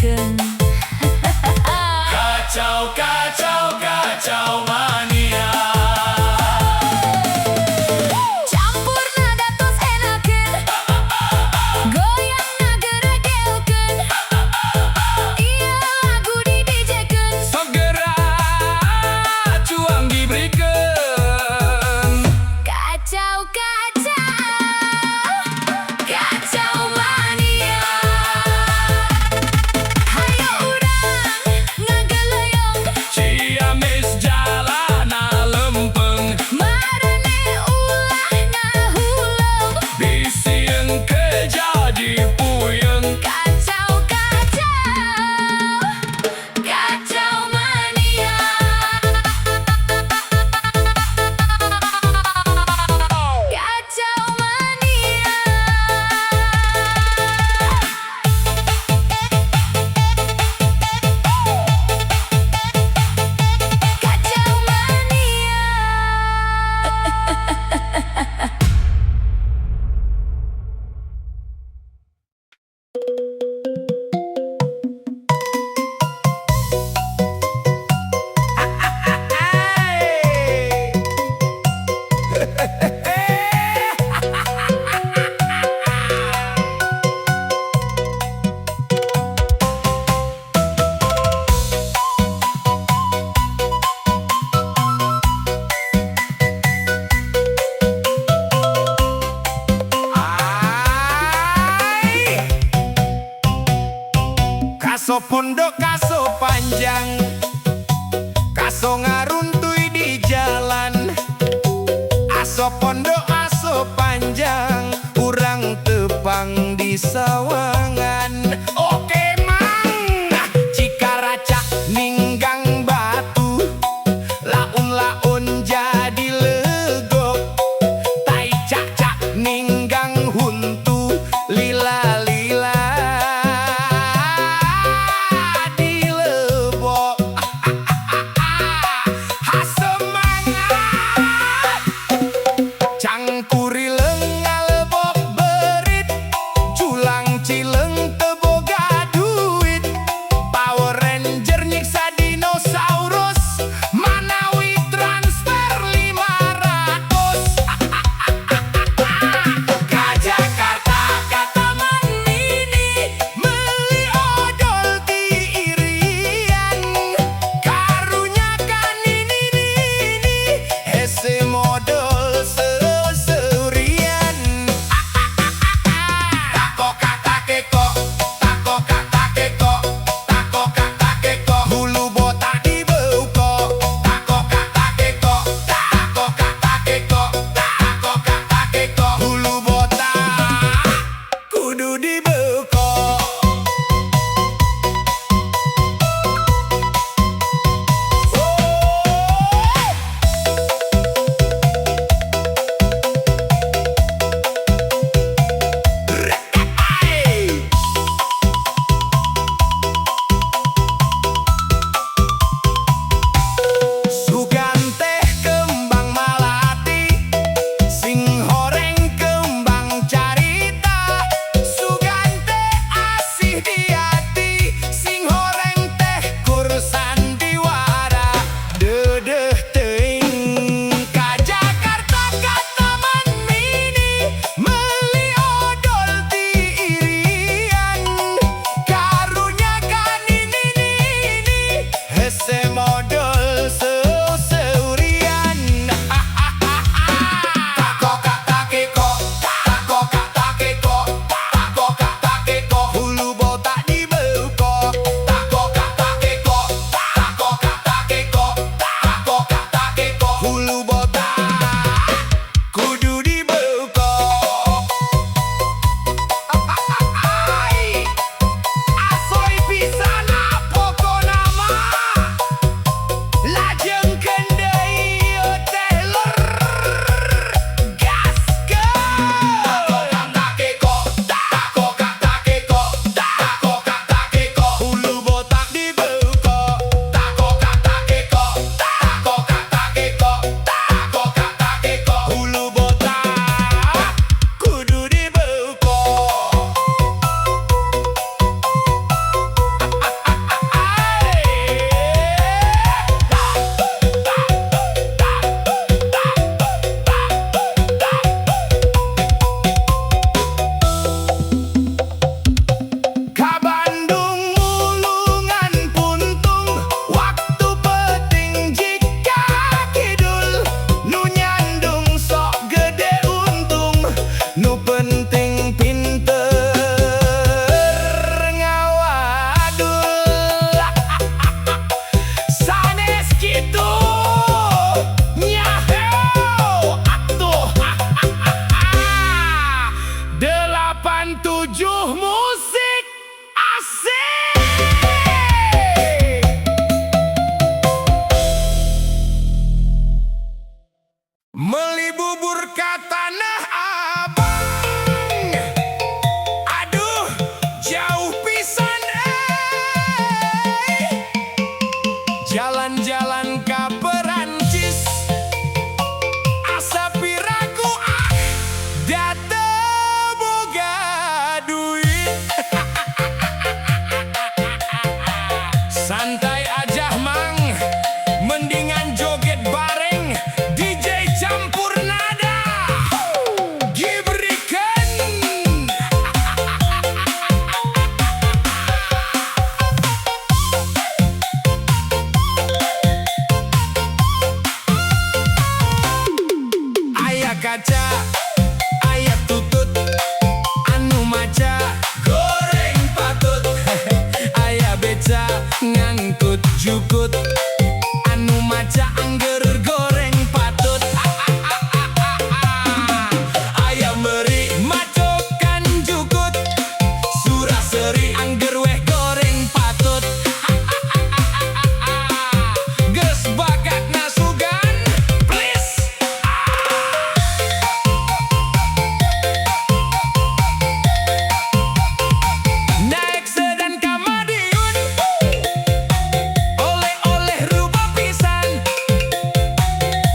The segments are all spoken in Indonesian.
dijejekeun. Kacau, kacau, kacau mania. Campurna datos enakeun, goyangna geregeokeun. Ieu lagu didijekeun. Segera cuang diberikan. Kacau, kacau, kacau mania. Hayo urang ngageuleuyeung, Ciamis jalana lempeng. marane ulah ngahuleung. Bisieun kejadi puyeng. Kacau, kacau, kacau mania. Kacau mania. Kacau mania. Kaso pondok, kaso panjang, kaso ngaruntuy di jalan. Aso pondok, aso panjang, urang tepang di sawangan. Oke mang, Cikaraca ninggang batu, laun-laun jadi legok. Tai cak-cak ninggang huntu, lila-lila dilebok. Hasemangat cangkuri lengal lebok berit, culang cileng tebok ngangkut jukut anu maca angger goreng patut. Ayam meri macokan jukut suraseri angger weh goreng patut. Geus bakat nasugan please. Naik sedan ka Madiun, oleh-oleh rupa pisan.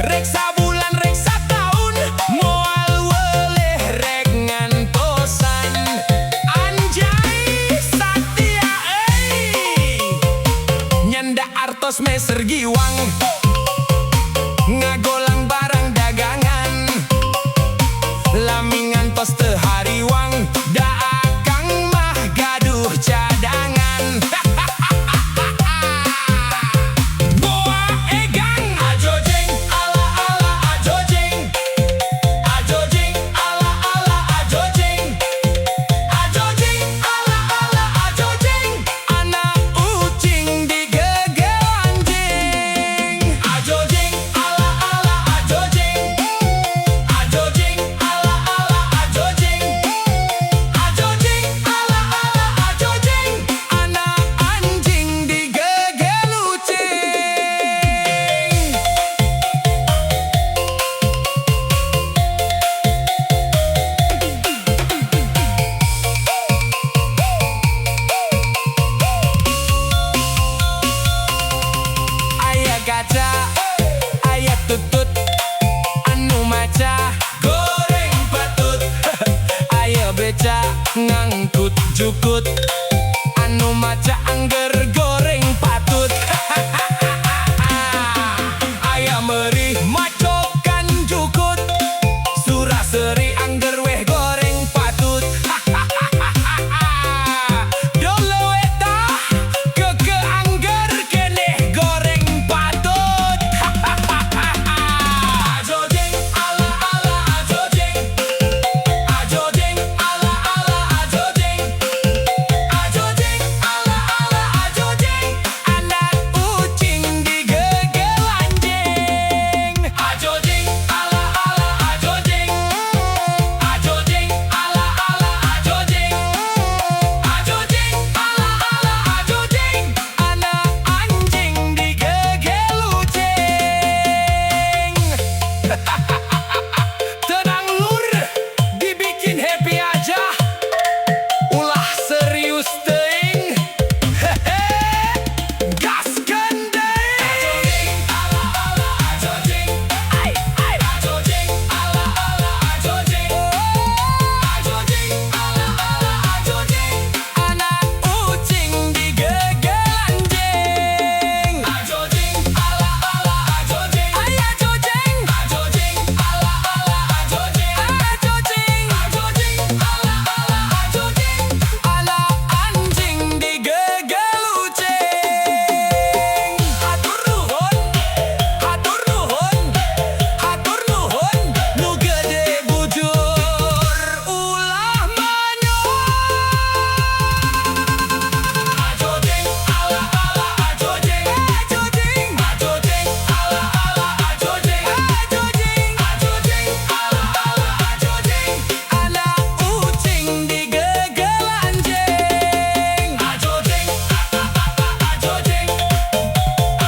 Reksa bulan reksa tahun, moal weleh rek ngantosan. Anjay Satya nyanda artos meser giwang, ngagolang barang dagangan. Lami ngantos teu hariwang, da akang mah gaduh cadangan. Boa egang ajojeng ala ala ajojeng, ajojeng ala ala ajojeng, ajojeng ala ala ajojeng. Anak ucing digegel anjing. Ajojeng ala ala ajojeng, ajojeng ala ala ajojeng, ajojeng ala ala ajojeng. Anak anjing digegel ucing. Aya kaca, aya tutut anu maca goreng patut. Aya beca ngangkut jukut anu maca angger goreng patut. Aya meri macokan jukut suraseri angger weh goreng patut. Dolo eta keke angger keneh goreng patut. Ajojeng ala ala ajojeng, ajojeng ala ala ajojeng, ajojeng ala ala ajojeng. Anak ucing digegel anjing. Ajojeng ala ala ajojeng, ajojeng ala ala ajojeng, ajojeng ala ala ajojeng. Anak anjing digegel ucing. Tenang lur, dibikin happy aja, ulah serius teuing. Hehe, gaskeun deui. Ajojeng ala ala ajojeng, ai ai ajojeng ala ala ajojeng, ajojeng ala ala ajojeng. Anak ucing digegel anjing. Ajojeng ala ala ajojeng, ai ajojeng, ajojeng ala ala ajojeng, ajojeng, ajojeng ala ala ajojeng. Anak anjing digegel ucing. Hatur nuhun, hatur nuhun, hatur nuhun, nu gede bujur ulah manyun. Ajojeng ala ala ajojeng, ajojeng, ajojeng ala ala ajojeng, ajojeng, ajojeng ala ala ajojeng. Anak ucing digegel anjing. Ajojeng ajojeng, ajojeng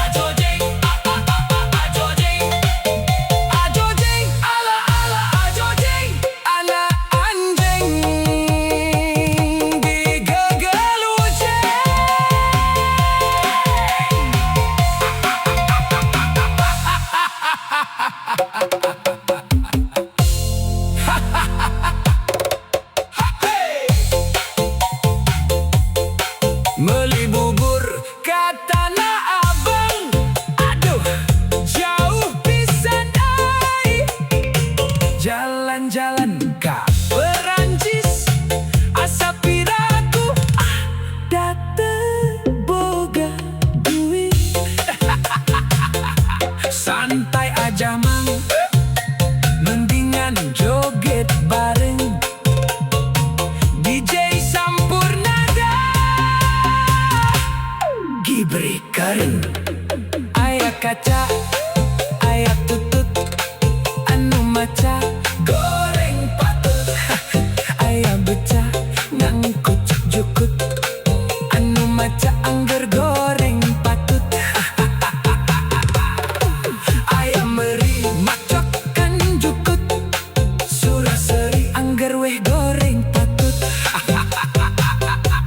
ajojeng, ajojeng ala ala ajojeng. Anak anjing digegel ucing. Meuli bubur ka Tanah Abang, aduh jauh pisan ai. Jalan-jalan ka Perancis, asa piraku da teu boga duit. Santai aja mang, mendingan joget bareng DJ Sampurnada. diberikan. Ayah kaca, ayah tutut, anu maca goreng patut. Ayah beca ngangkut jukut, anu maca angger goreng patut. Ayah meri macokan jukut, suraseri angger weh goreng patut.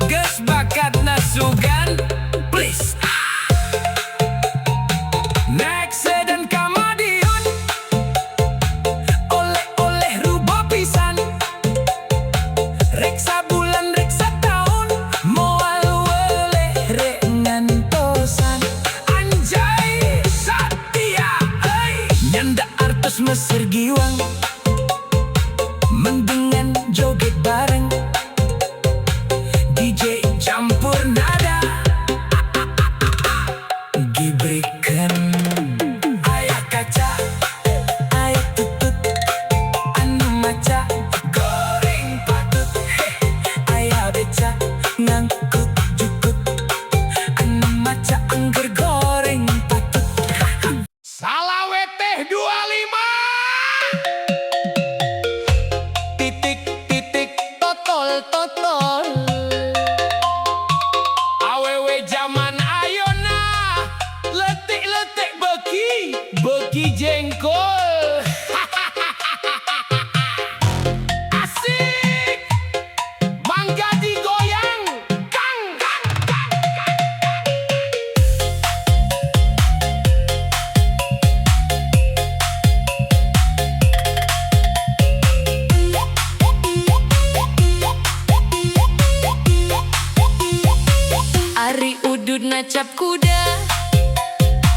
Geus bakat nasugan, please. Next dan kamadiun, oleh-oleh rubo pisan. Reksa bulan, reksa tahun, moal weleh rek ngantosan. Anjay Satya, nyanda artos Mesir giwang, mendengan joget bareng, DJ campur nada, diberikan. Ayah kaca, ayah tutut, anu maca goreng patut. Ayah beca ngangkut jukut, anu maca angger goreng patut. Salawe teh 25. Titik titik totol totol. Awewe zaman ayona letik-letik beki jengkol. Asik, mangga digoyang, kang. Ari udud nacap kuda,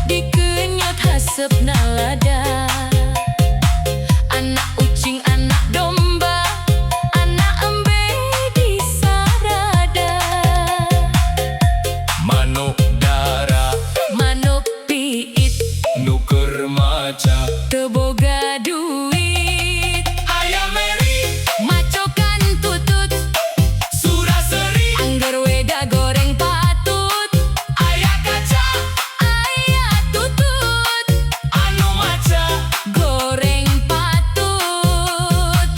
dikenyot hasep nalada. Anak ucing, anak domba, anak embe di sarada. Manuk dara, Manuk piit, nuker maca. teboga duit. Ayah meri, Macokan tutut, suraseri. angger weda goreng patut. Ayah kaca, Ayah tutut, anu maca. goreng patut.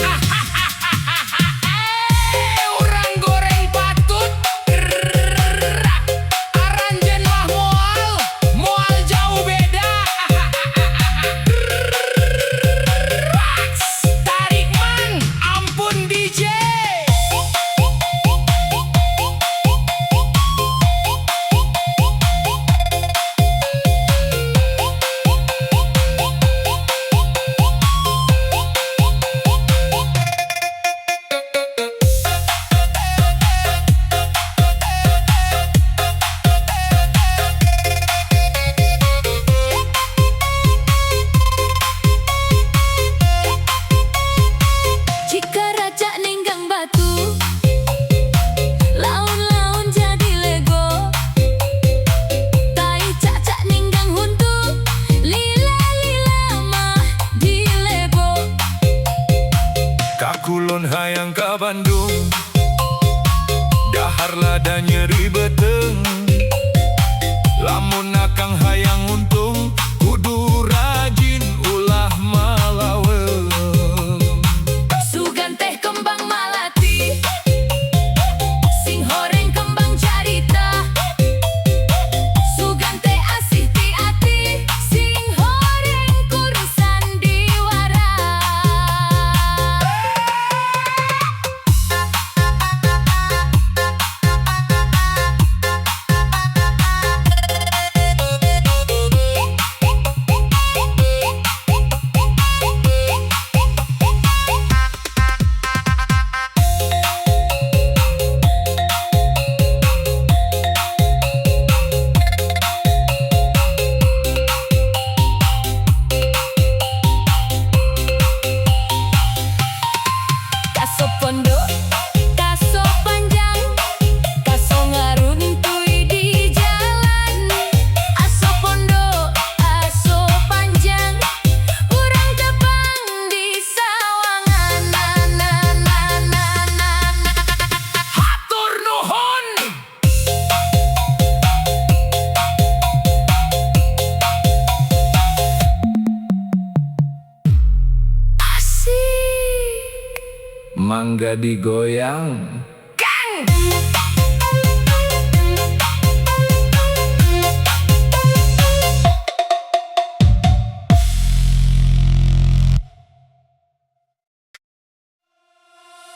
mangga digoyang.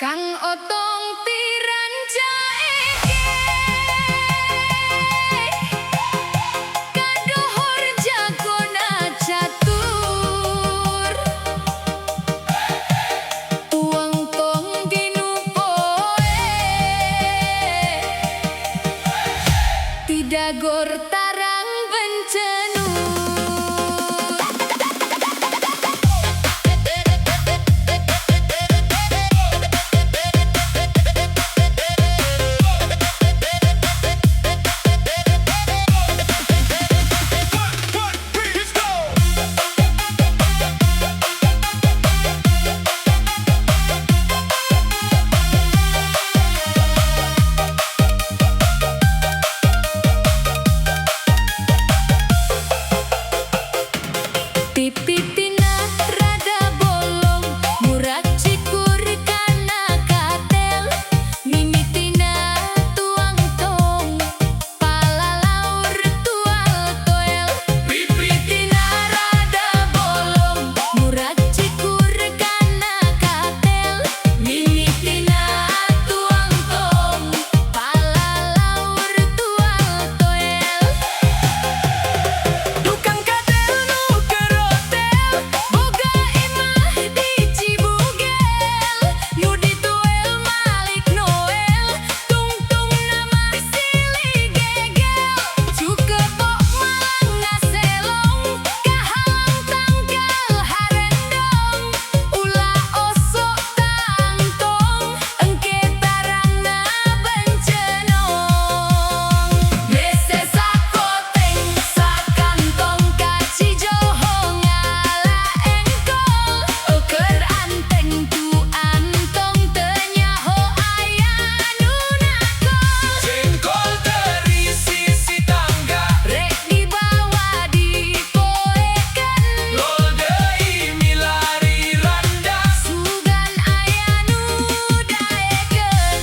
Kang otong tiran jaeke kadohor jagona catur tuang tong dinupoe tidak gor tarang bencenu. Pipitina rada bolong murah cikur kana katel mimitina tuang tong palalaur tual toel. Pipitina rada bolong murah cikur kana katel mimitina tuang tong palalaur tual toel. Tukang kadel nu kerotel, Boga imah di Cibugel, nu dituel Malik Noel, tungtung nama silih gegel, cukepok malang ngaselong, kahalang tanggal harendong, ulah osok tangtong, engke tarangna bencenong. Mese sakoteng sakantong kacijoho ngala engkol, uker anteng tu antong tenyaho aya nu nakol. jengkol terisi si tangga, Rek dibawa dipoekeun, lol deui milari randa. sugan aya nu daekeun.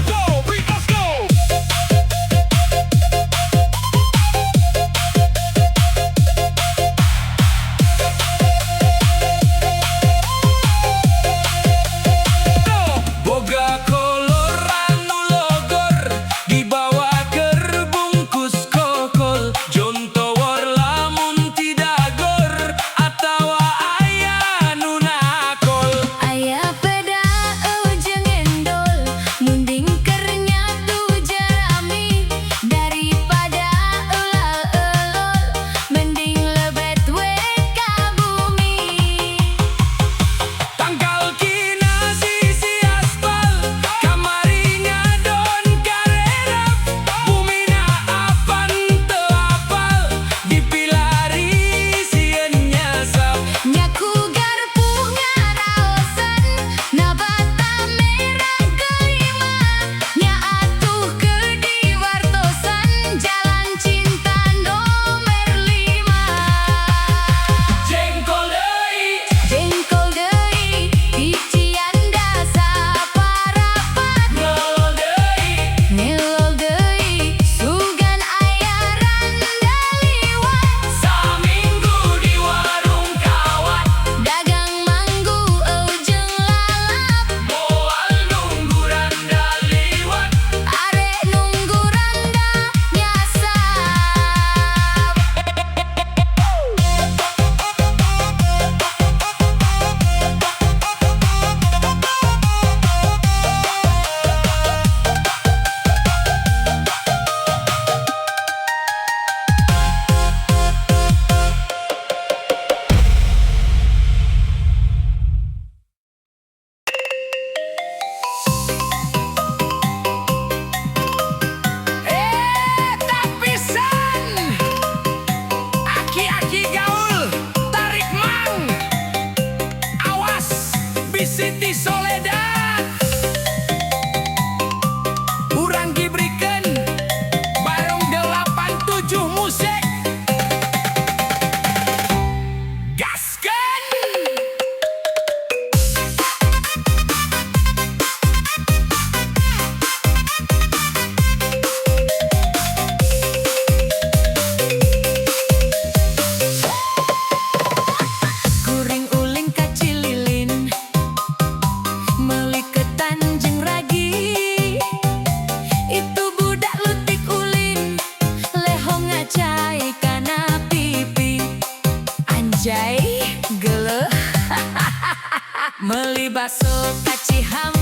Go, we must go. Boga kolor anu logor dibawa kerbungkus kokol jontowor lamun tidak gor atawa aya nu nakol. Aya peda jeung endol, munding keur nyatu jerami daripada elal-elol, mending lebet we ka bumi. Tangkal kina sisi aspal kamari ngadon karerap bumina apan teu apal dipilari sieun nyasap. Nyaku garpuh ngaraosan nabata merah kelima, nya atuh ke diwartosan jalan cinta nomer 5. Jengkol deui Jengkol deui hician dasa parapat, nol deui ngelol deui sugan aya randa liwat, saminggu di warung kawat dagang manggu jeung lalap, moal nunggu randa liwat. are nunggu randa nyasap. Tapisan aki-aki gaul tarik mang awas bisiti soledad. Meli baso kaci ham